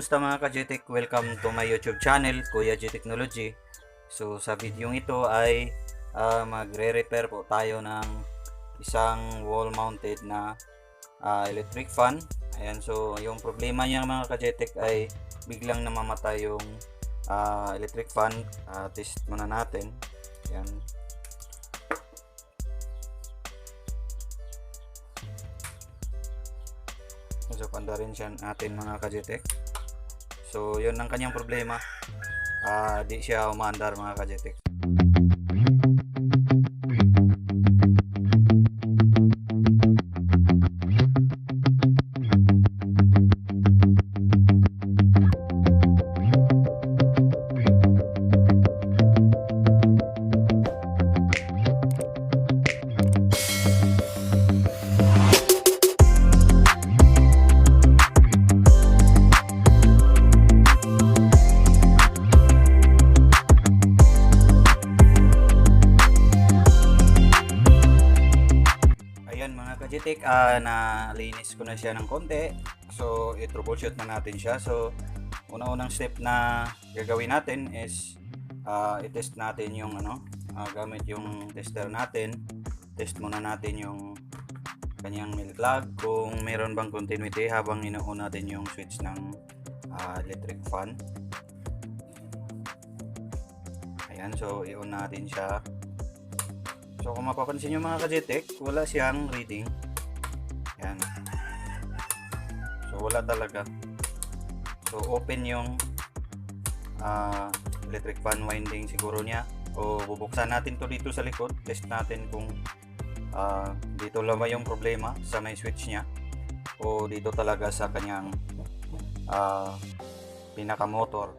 kumusta mga ka-GTech? Welcome to my YouTube channel, Kuya G Technology. So, sa video ito ay magre-repair po tayo ng isang wall-mounted na electric fan. Ayan, so yung problema niya mga ka-GTech ay biglang namamatay yung electric fan. Test muna natin. Ayan. So, panda rin siya natin mga ka-GTech. So, yun ang kanyang problema. Di siya umaandar mga ka-GTech. Kajitik, nalinis ko na siya ng konti. So, i-troubleshoot na natin siya. So, unang step na gagawin natin is i-test natin yung gamit yung tester natin. Test muna natin yung kanyang milk plug kung meron bang continuity habang ino-on natin yung switch ng electric fan. Ayan, so i-on natin siya. So kung mapapansin nyo mga ka-GTech, wala siyang reading. Yan. So wala talaga. So open yung electric fan winding siguro niya. O bubuksan natin to dito sa likod. Test natin kung dito lang ba yung problema sa may switch niya. O dito talaga sa kanyang pinaka motor.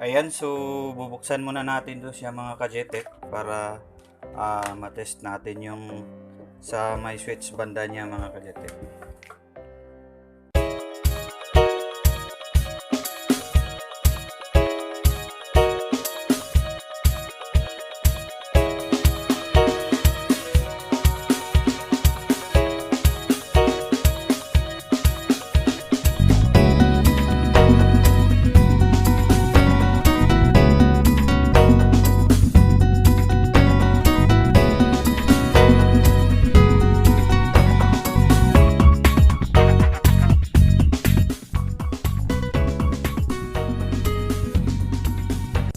Ayan, so bubuksan muna natin to siya mga ka-GTech para matest natin yung sa may switch banda niya mga ka-GTech.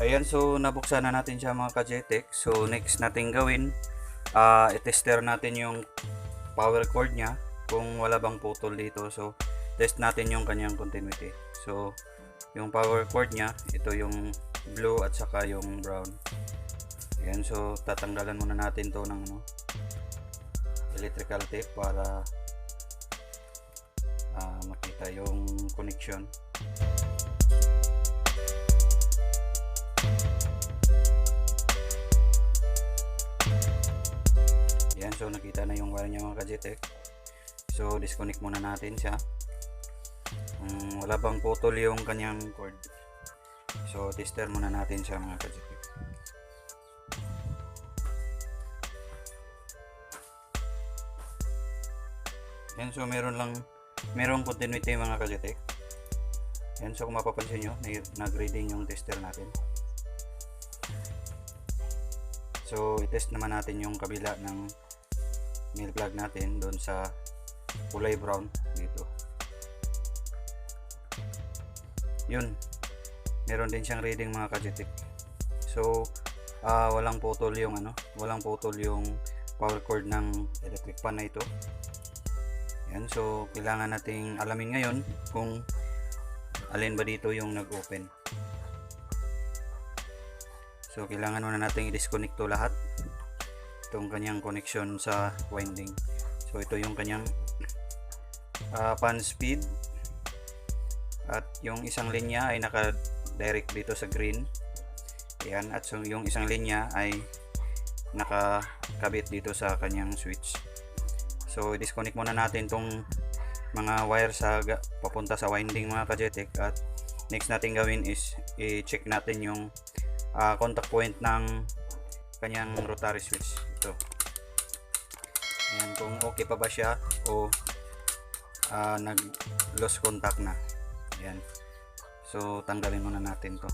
Ayan, so nabuksan na natin siya mga ka-GTech. So next natin gawin, i-tester natin yung power cord niya kung wala bang putol dito. So test natin yung kanyang continuity. So yung power cord niya, ito yung blue at saka yung brown. Ayan, so tatanggalan muna natin to ng electrical tape para makita yung connection. Yan, so nakita na yung wire niya mga ka-GTech. So disconnect muna natin siya. Wala bang putol yung kanyang cord. So tester muna natin siya mga ka-GTech. Yan, so merong continuity mga ka-GTech. Yan, so kung mapapansin nyo, nag-reading yung tester natin. So i-test naman natin yung kabila ng milk plug natin doon sa kulay brown dito. Yun, meron din siyang reading mga ka-GTech. So walang putol yung power cord ng electric fan na ito. Yan, so kailangan nating alamin ngayon kung alin ba dito yung nag-open. So kailangan muna nating i-disconnect to lahat. Itong kanyang connection sa winding. So ito yung kanyang fan speed. At yung isang linya ay naka-direct dito sa green. Ayan, at so yung isang linya ay nakakabit dito sa kanyang switch. So i-disconnect muna natin tong mga wire papunta sa winding mga ka-GTech. At next natin gawin is i-check natin yung contact point ng kanyang rotary switch. Ito. Ayan, kung okay pa ba siya o nag lost contact na. Ayan. So tanggalin muna natin to.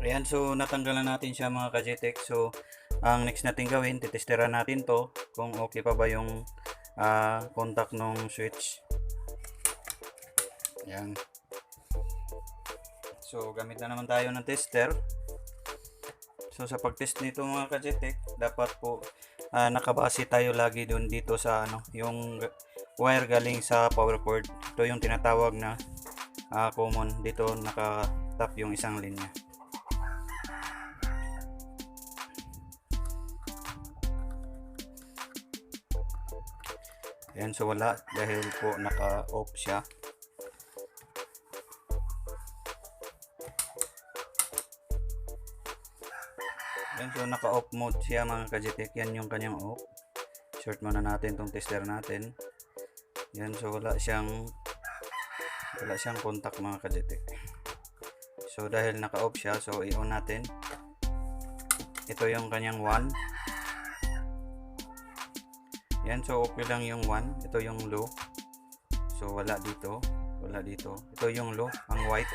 Ayan, so natanggalan natin siya mga ka-GTEC. So ang next natin gawin, titesteran natin to kung okay pa ba yung contact ng switch. Ayan. So gamit na naman tayo ng tester. So sa pag-test nito mga ka-GTEC, dapat po nakabase tayo lagi dun dito sa yung wire galing sa power cord. Ito yung tinatawag na common. Dito naka-tap yung isang linya. Ayan, so wala dahil po naka-off siya. Ayan, so naka-off mode siya mga ka-GTEC. Yan yung kanyang off. Short muna natin tong tester natin. Ayan, so wala siyang contact mga ka-GTEC. So dahil naka-off siya, so i-on natin. Ito yung kanyang 1. Yan, so okay lang yung 1. Ito yung low. So wala dito. Ito yung low, ang white.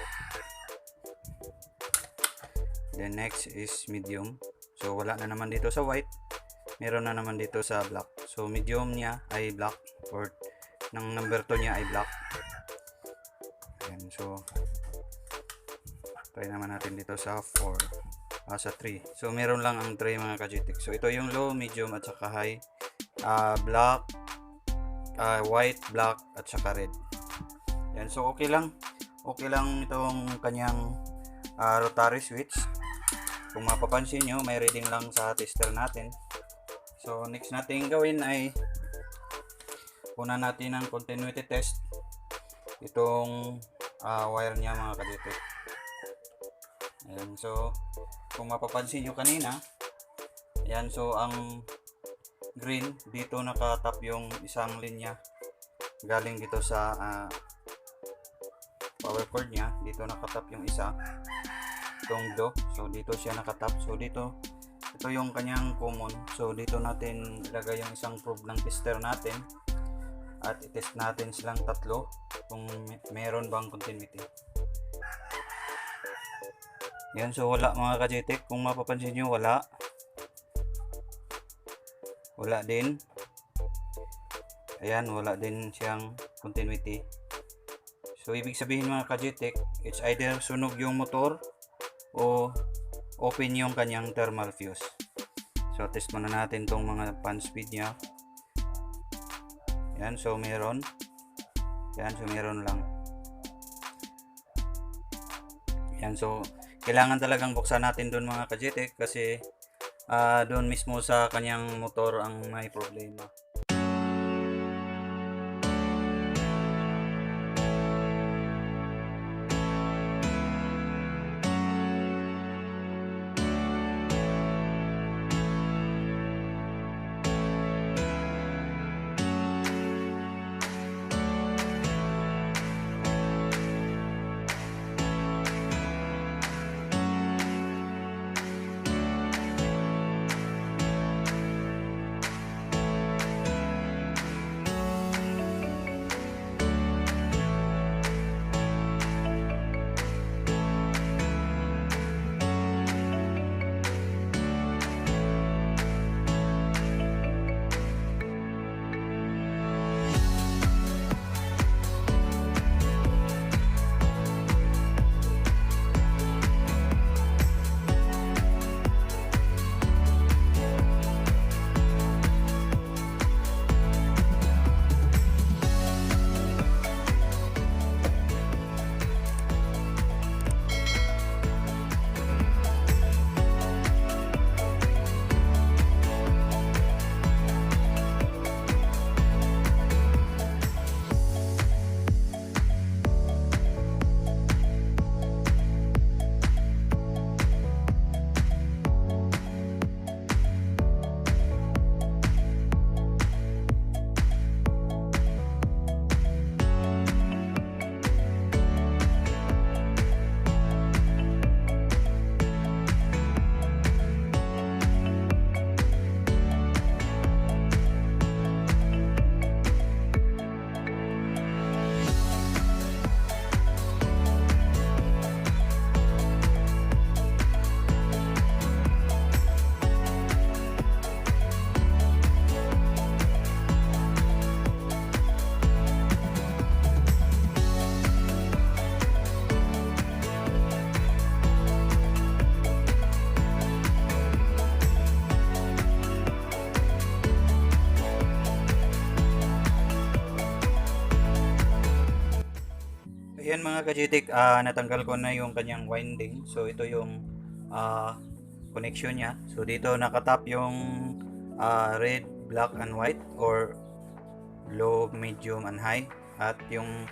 Then next is medium. So wala na naman dito sa white. Meron na naman dito sa black. So medium niya ay black, or ng number 2 niya ay black. Yan, so try naman natin dito sa 4. Sa 3. So meron lang ang 3 mga ka-GTEC. So ito yung low, medium at saka high. Black, white, black at saka red. Yan, so okay lang itong kanyang rotary switch. Kung mapapansin nyo, may reading lang sa tester natin. So next natin gawin ay una natin ng continuity test itong wire niya mga ka-GTEC. Ayan, so kung mapapansin nyo kanina, ayan, so ang green dito nakatap yung isang linya galing dito sa power cord niya. Dito nakatap yung isa, itong blue. So dito siya nakatap. So dito, ito yung kanyang common. So dito natin ilagay yung isang probe ng tester natin at itest natin silang tatlo kung meron bang continuity. Yan, so wala mga ka-GTEC. Kung mapapansin nyo, wala din. Ayan, wala din siyang continuity. So ibig sabihin mga ka-GTEC, it's either sunog yung motor o open yung kanyang thermal fuse. So test muna natin tong mga fan speed nya. Ayan, so meron. Ayan, so meron lang. Ayan, so kailangan talagang buksan natin doon mga ka-GTEC kasi doon mismo sa kanyang motor ang may problema. yan mga kajitik, natanggal ko na yung kanyang winding. So ito yung connection niya. So dito nakatap yung red, black, and white, or low, medium, and high. At yung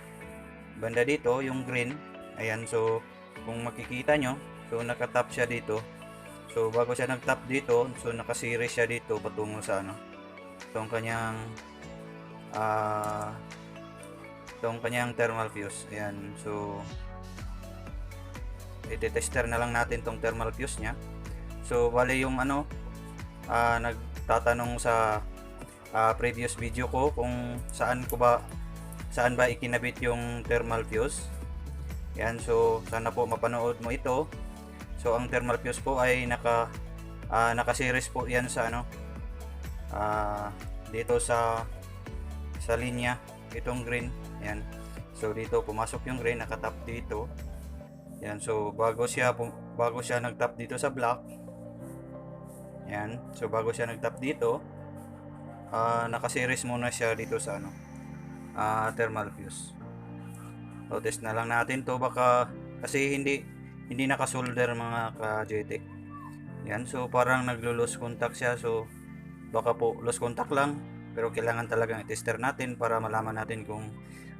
banda dito, yung green. Ayan, so kung makikita nyo, so nakatap siya dito. So bago siya nagtap dito, so nakaseries siya dito patungo sa ano. So ang kanyang thermal fuse. Ayan, so i-tester na lang natin tong thermal fuse niya. So bali yung nagtatanong sa previous video ko kung saan ba ikinabit yung thermal fuse. Yan, so sana po mapanood mo ito. So ang thermal fuse po ay naka-series po yan sa dito sa linya, itong green. Yan. So dito pumasok yung green, nakatap dito. Yan, so bago siya nagtap dito sa black. Yan. So bago siya nagtap dito, naka-series muna siya dito sa thermal fuse. So test na lang natin to, baka kasi hindi naka-solder mga ka-JTech. Yan, so parang naglo-lose contact siya. So baka po loose contact lang, pero kailangan talagang i-tester natin para malaman natin kung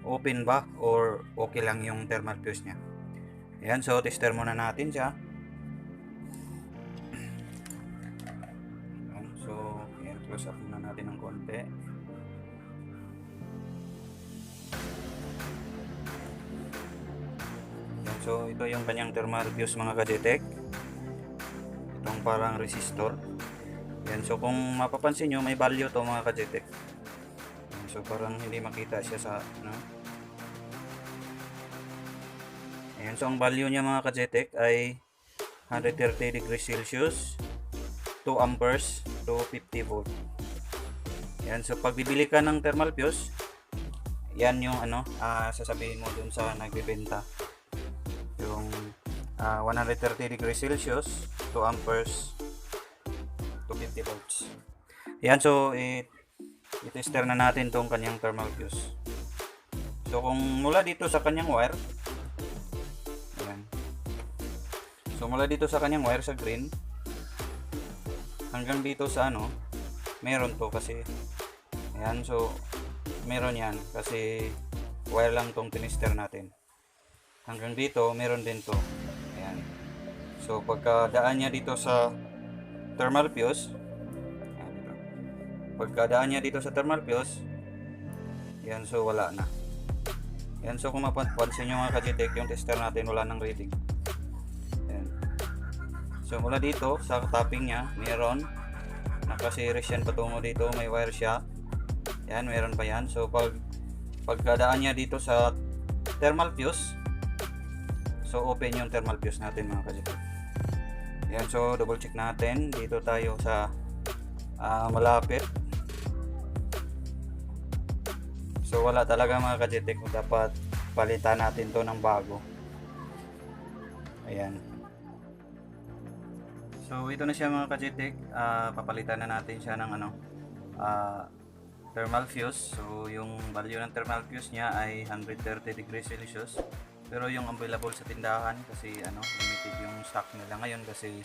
open ba or okay lang yung thermal fuse niya. Yan, so tester muna natin siya. Yan, so yan, close up muna natin ng konti. Yan, so ito yung kanyang thermal fuse mga ka-JTech. Itong parang resistor. Yan, so kung mapapansin nyo, may value to mga ka-JTech. So parang hindi makita siya sa Ayan, so ang value niya mga ka-JTech ay 130 degrees Celsius, 2 amperes to 50 volt. Yan, so pag bibili ka ng thermal fuse, yan yung sasabihin mo dun sa nagbebenta. Yung 130 degrees Celsius, 2 amperes to 50 volts. Yan, so i-tester na natin tong kanyang thermal fuse. So kung mula dito sa kanyang wire, ayan. So mula dito sa kanyang wire sa green hanggang dito sa meron to kasi. Ayan, so meron yan kasi wire lang tong tinester natin. Hanggang dito meron din to. Ayan. So pagkadaan niya dito sa thermal fuse, yan, so wala na. Yan, so kung mapapansin nyo mga ka-JTech, yung tester natin wala nang reading. Yan. So mula dito sa tapping niya, meron naka-series yan patungo dito, may wire siya. Yan, meron pa yan. So pagkadaan niya dito sa thermal fuse, so open yung thermal fuse natin mga ka-JTech. Yan, so double check natin. Dito tayo sa malapit. So wala talaga mga ka-JTech, dapat palitan natin to ng bago. Ayan. So ito na siya mga ka-JTech, papalitan na natin siya ng thermal fuse. So yung value ng thermal fuse niya ay 130 degrees Celsius. Pero yung available sa tindahan kasi limited yung stock nila ngayon kasi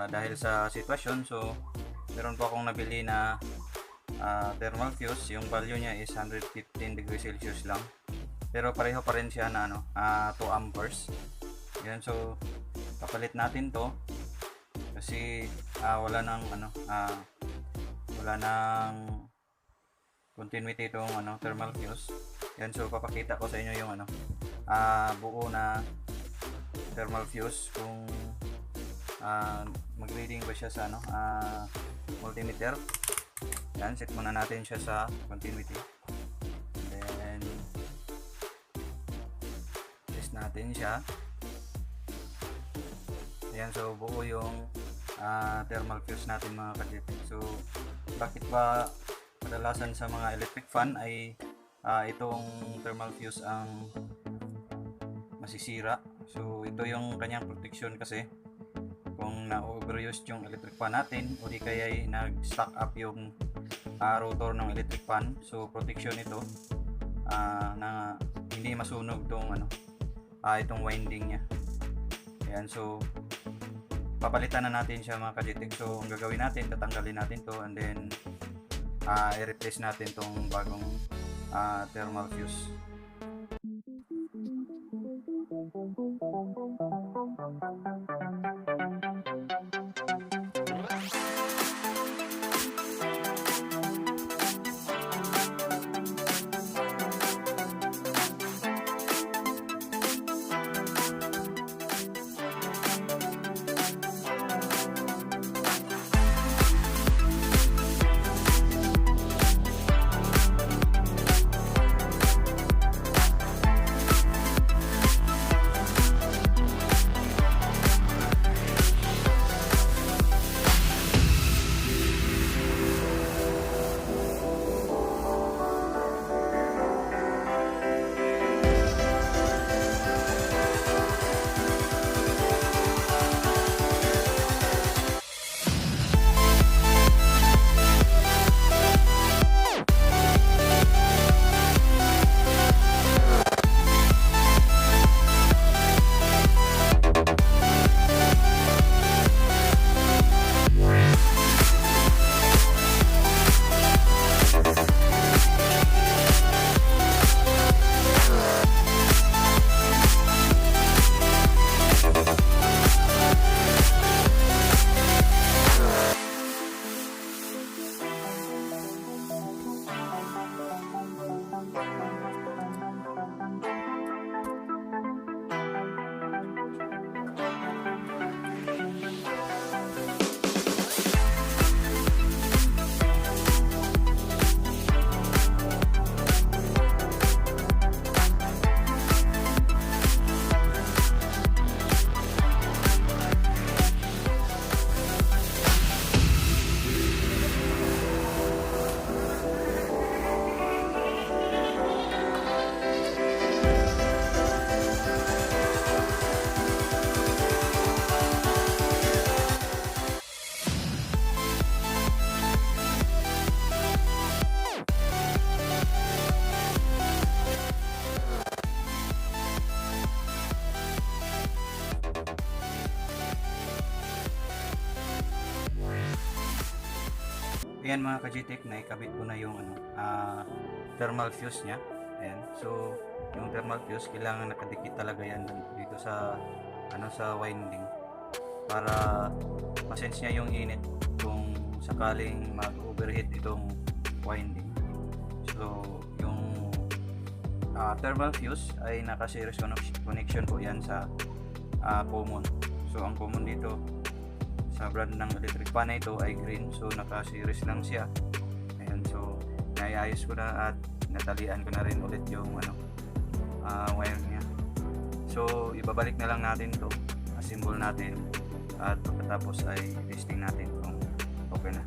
dahil sa sitwasyon. So meron po akong nabili na thermal fuse, yung value niya is 115 degrees Celsius lang, pero pareho pa rin siya na 2 amperes. Yan, so papalit natin to kasi wala nang continuity itong thermal fuse. Yan, so papakita ko sa inyo yung buo na thermal fuse kung mag-reading ba siya sa multimeter. Yan, set muna natin siya sa continuity. Then test natin siya. Ayan, so buo yung thermal fuse natin mga ka-JTech. So bakit ba kadalasan sa mga electric fan ay itong thermal fuse ang masisira? So ito yung kanyang protection kasi kung na-overuse yung electric fan natin o di kaya nag-stack up yung rotor ng electric fan, so protection ito na hindi hindi masunog tong itong winding niya. Ayan, so papalitan na natin siya mga kajitik. So ang gagawin natin, tatanggalin natin to, and then i-replace natin tong bagong thermal fuse. Ayan mga ka-GTEC, naikabit ko na yung thermal fuse niya. Ayan. So, yung thermal fuse kailangan nakadikit talaga yan dito sa sa winding para ma-sense niya yung init kung sakaling mag-overheat itong winding. So, yung thermal fuse ay naka-series connection po yan sa common. So, ang common dito sa brand ng electric fan na ito ay green, so naka-series lang siya. Ayan, so naiayos ko na at natalian ko na rin ulit yung wire niya. So ibabalik na lang natin to, assemble natin, at pagkatapos ay testing natin kung okay na.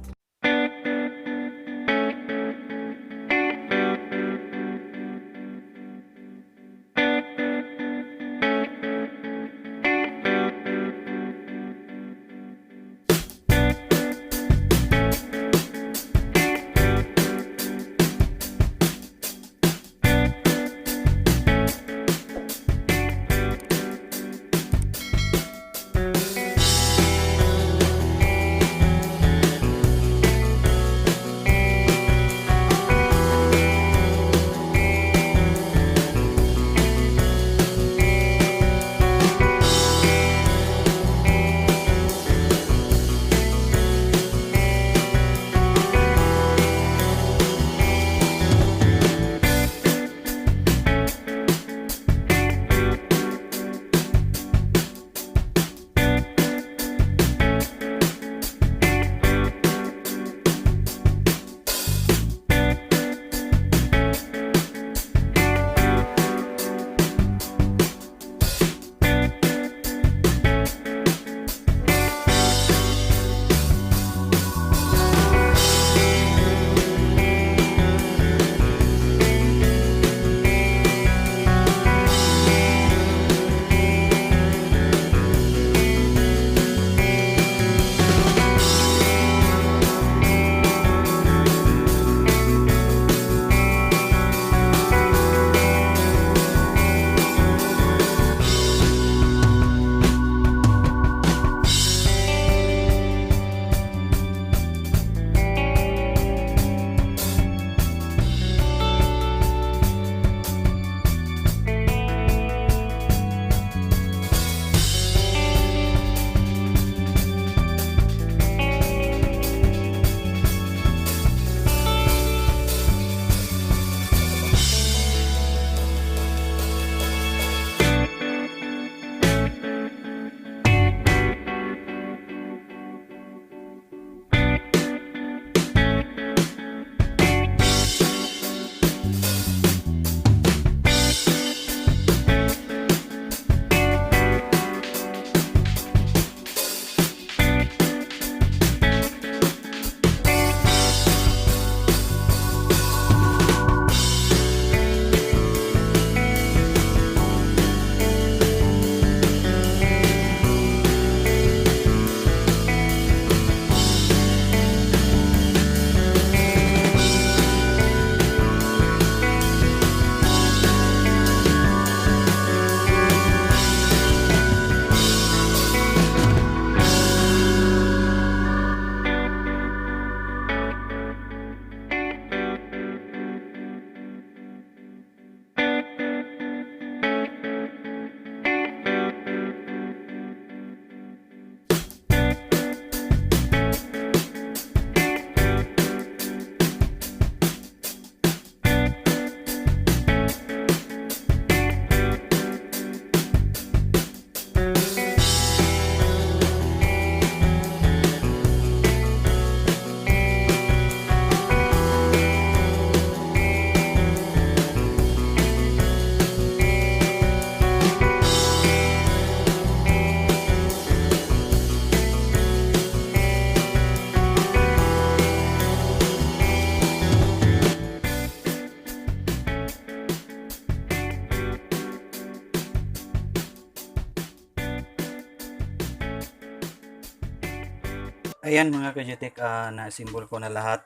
Ayan mga ka-GTech, na-assemble ko na lahat.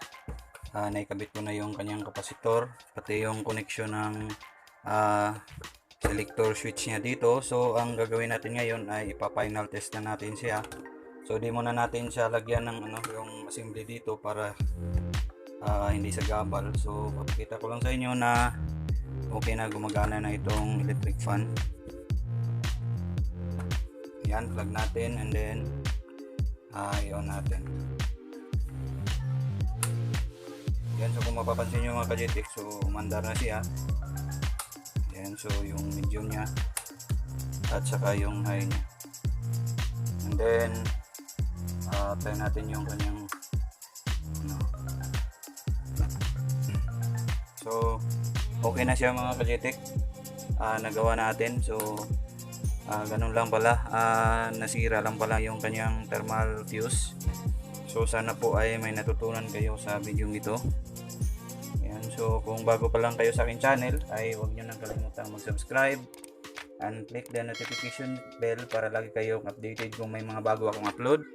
Naikabit ko na yung kanyang kapasitor, pati yung connection ng ah, selector switch niya dito. So ang gagawin natin ngayon ay ipa-final test na natin siya. So di muna natin siya lagyan ng yung assembly dito para hindi sa gabal. So papakita ko lang sa inyo na okay na, gumagana na itong electric fan. Yan, plug natin and then i-on natin. Yan, so kung mapapansin nyo mga ka-GTech, so umandar na siya. Yan, so yung medium niya at saka yung high niya. And then try natin yung kanyang so okay na siya mga ka-GTech. Nagawa natin. So ganun lang pala, nasira lang pala yung kanyang thermal fuse. So sana po ay may natutunan kayo sa video ito. Ayan, so kung bago pa lang kayo sa aking channel ay huwag nyo nang kalimutang mag-subscribe and click the notification bell para lagi kayong updated kung may mga bago akong upload.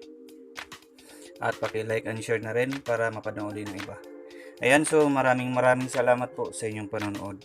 At paki-like and share na rin para mapanood din ng iba. Ayan, so maraming salamat po sa inyong panonood.